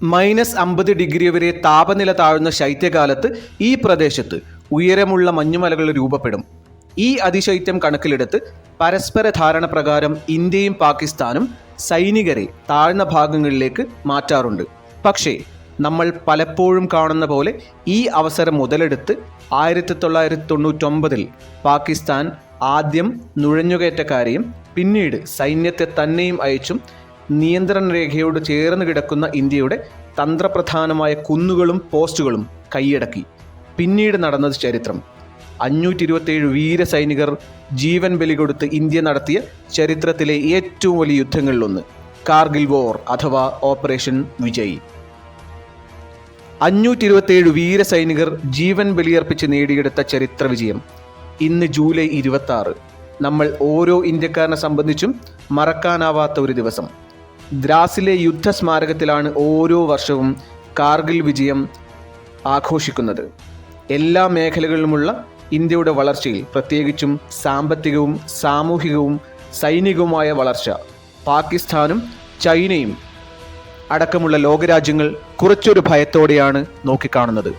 -50 വരെ താപനില താഴുന്ന ശൈത്യകാലത്ത് ഈ പ്രദേശത്ത് ഉയരമുള്ള മഞ്ഞുമലകൾ രൂപപ്പെടും. ഈ അതിശൈത്യം കണക്കിലെടുത്ത് പരസ്പര ധാരണ പ്രകാരം ഇന്ത്യയും പാകിസ്ഥാനും സൈനികരെ താഴ്ന്ന ഭാഗങ്ങളിലേക്ക് മാറ്റാറുണ്ട്. പക്ഷേ നമ്മൾ പലപ്പോഴും കാണുന്ന പോലെ ഈ അവസരം മുതലെടുത്ത് 1999 പാകിസ്ഥാൻ ആദ്യം നുഴഞ്ഞുകയറ്റക്കാരെയും പിന്നീട് സൈന്യത്തെ തന്നെയും അയച്ചും നിയന്ത്രണ രേഖയോട് ചേർന്ന് കിടക്കുന്ന ഇന്ത്യയുടെ തന്ത്രപ്രധാനമായ കുന്നുകളും പോസ്റ്റുകളും കൈയടക്കി. പിന്നീട് നടന്നത് ചരിത്രം. 527 വീര സൈനികർ ജീവൻ ബലി കൊടുത്ത് ഇന്ത്യ നടത്തിയ ചരിത്രത്തിലെ ഏറ്റവും വലിയ യുദ്ധങ്ങളിലൊന്ന് കാർഗിൽ വോർ അഥവാ ഓപ്പറേഷൻ വിജയ്. 527 വീര സൈനികർ ജീവൻ ബലിയർപ്പിച്ച് നേടിയെടുത്ത ചരിത്ര വിജയം. ഇന്ന് ജൂലൈ 26. നമ്മൾ ഓരോ ഇന്ത്യക്കാരനെ സംബന്ധിച്ചും മറക്കാനാവാത്ത ഒരു ദിവസം. ദ്രാസിലെ യുദ്ധസ്മാരകത്തിലാണ് ഓരോ വർഷവും കാർഗിൽ വിജയം ആഘോഷിക്കുന്നത്. എല്ലാ മേഖലകളിലുമുള്ള ഇന്ത്യയുടെ വളർച്ചയിൽ, പ്രത്യേകിച്ചും സാമ്പത്തികവും സാമൂഹികവും സൈനികവുമായ വളർച്ച, പാകിസ്ഥാനും ചൈനയും അടക്കമുള്ള ലോകരാജ്യങ്ങൾ കുറച്ചൊരു ഭയത്തോടെയാണ് നോക്കിക്കാണുന്നത്.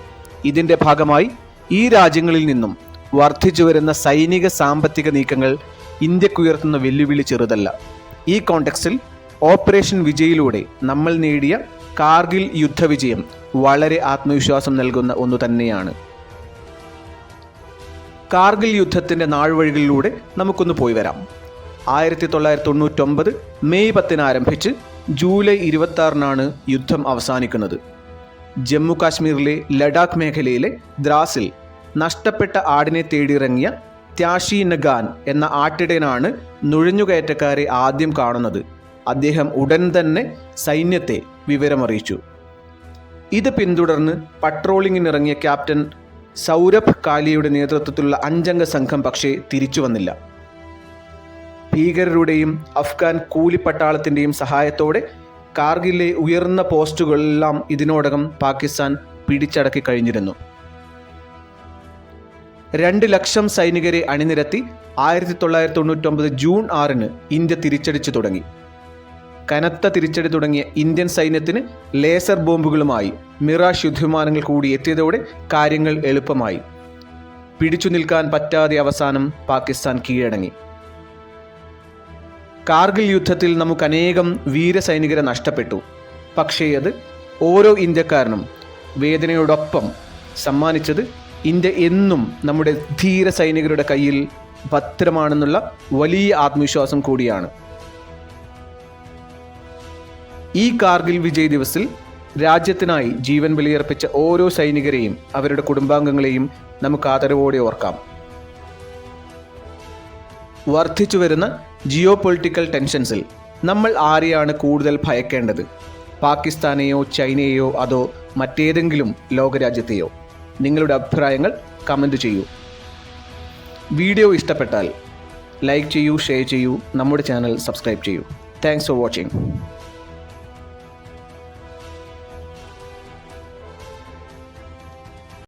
ഇതിൻ്റെ ഭാഗമായി ഈ രാജ്യങ്ങളിൽ നിന്നും വർദ്ധിച്ചു വരുന്ന സൈനിക സാമ്പത്തിക നീക്കങ്ങൾ ഇന്ത്യക്കുയർത്തുന്ന വെല്ലുവിളി ചെറുതല്ല. ഈ കോണ്ടെക്സ്റ്റിൽ ഓപ്പറേഷൻ വിജയിലൂടെ നമ്മൾ നേടിയ കാർഗിൽ യുദ്ധവിജയം വളരെ ആത്മവിശ്വാസം നൽകുന്ന ഒന്നു തന്നെയാണ്. കാർഗിൽ യുദ്ധത്തിൻ്റെ നാൾവഴികളിലൂടെ നമുക്കൊന്ന് പോയി വരാം. 1999 മെയ് 10 ആരംഭിച്ച് ജൂലൈ 26 യുദ്ധം അവസാനിക്കുന്നത്. ജമ്മു കാശ്മീരിലെ ലഡാക്ക് മേഖലയിലെ ദ്രാസിൽ നഷ്ടപ്പെട്ട ആടിനെ തേടിയിറങ്ങിയ ത്യാഷി നഗാൻ എന്ന ആട്ടിടയനാണ് നുഴഞ്ഞുകയറ്റക്കാരെ ആദ്യം കാണുന്നത്. അദ്ദേഹം ഉടൻ തന്നെ സൈന്യത്തെ വിവരമറിയിച്ചു. ഇത് പിന്തുടർന്ന് പട്രോളിങ്ങിനിറങ്ങിയ ക്യാപ്റ്റൻ സൗരഭ് കാലിയയുടെ നേതൃത്വത്തിലുള്ള 5 അംഗ സംഘം പക്ഷേ തിരിച്ചു വന്നില്ല. ഭീകരരുടെയും അഫ്ഗാൻ കൂലിപ്പട്ടാളത്തിൻ്റെയും സഹായത്തോടെ കാർഗിലെ ഉയർന്ന പോസ്റ്റുകളെല്ലാം ഇതിനോടകം പാകിസ്ഥാൻ പിടിച്ചടക്കി കഴിഞ്ഞിരുന്നു. 2 ലക്ഷം സൈനികരെ അണിനിരത്തി 1999 ജൂൺ 6 ഇന്ത്യ തിരിച്ചടിച്ചു തുടങ്ങി. കനത്ത തിരിച്ചടി തുടങ്ങിയ ഇന്ത്യൻ സൈന്യത്തിന് ലേസർ ബോംബുകളുമായി മിറാഷ് യുദ്ധവിമാനങ്ങൾ കൂടി എത്തിയതോടെ കാര്യങ്ങൾ എളുപ്പമായി. പിടിച്ചു നിൽക്കാൻ പറ്റാതെ അവസാനം പാകിസ്ഥാൻ കീഴടങ്ങി. കാർഗിൽ യുദ്ധത്തിൽ നമുക്ക് അനേകം വീരസൈനികരെ നഷ്ടപ്പെട്ടു. പക്ഷേ അത് ഓരോ ഇന്ത്യക്കാരനും വേദനയോടൊപ്പം സമ്മാനിച്ചത് ഇന്ത്യ എന്നും നമ്മുടെ ധീര സൈനികരുടെ കയ്യിൽ ഭദ്രമാണെന്നുള്ള വലിയ ആത്മവിശ്വാസം കൂടിയാണ്. ഈ കാർഗിൽ വിജയ് ദിവസിൽ രാജ്യത്തിനായി ജീവൻ ബലിയർപ്പിച്ച ഓരോ സൈനികരെയും അവരുടെ കുടുംബാംഗങ്ങളെയും നമുക്ക് ആദരവോടെ ഓർക്കാം. വർദ്ധിച്ചു വരുന്ന ജിയോ പൊളിറ്റിക്കൽ ടെൻഷൻസിൽ നമ്മൾ ആരെയാണ് കൂടുതൽ ഭയക്കേണ്ടത്? പാകിസ്ഥാനെയോ ചൈനയെയോ അതോ മറ്റേതെങ്കിലും ലോകരാജ്യത്തെയോ? നിങ്ങളുടെ അഭിപ്രായങ്ങൾ കമൻറ്റ് ചെയ്യൂ. വീഡിയോ ഇഷ്ടപ്പെട്ടാൽ ലൈക്ക് ചെയ്യൂ, ഷെയർ ചെയ്യൂ, നമ്മുടെ ചാനൽ സബ്സ്ക്രൈബ് ചെയ്യൂ. Thanks for watching.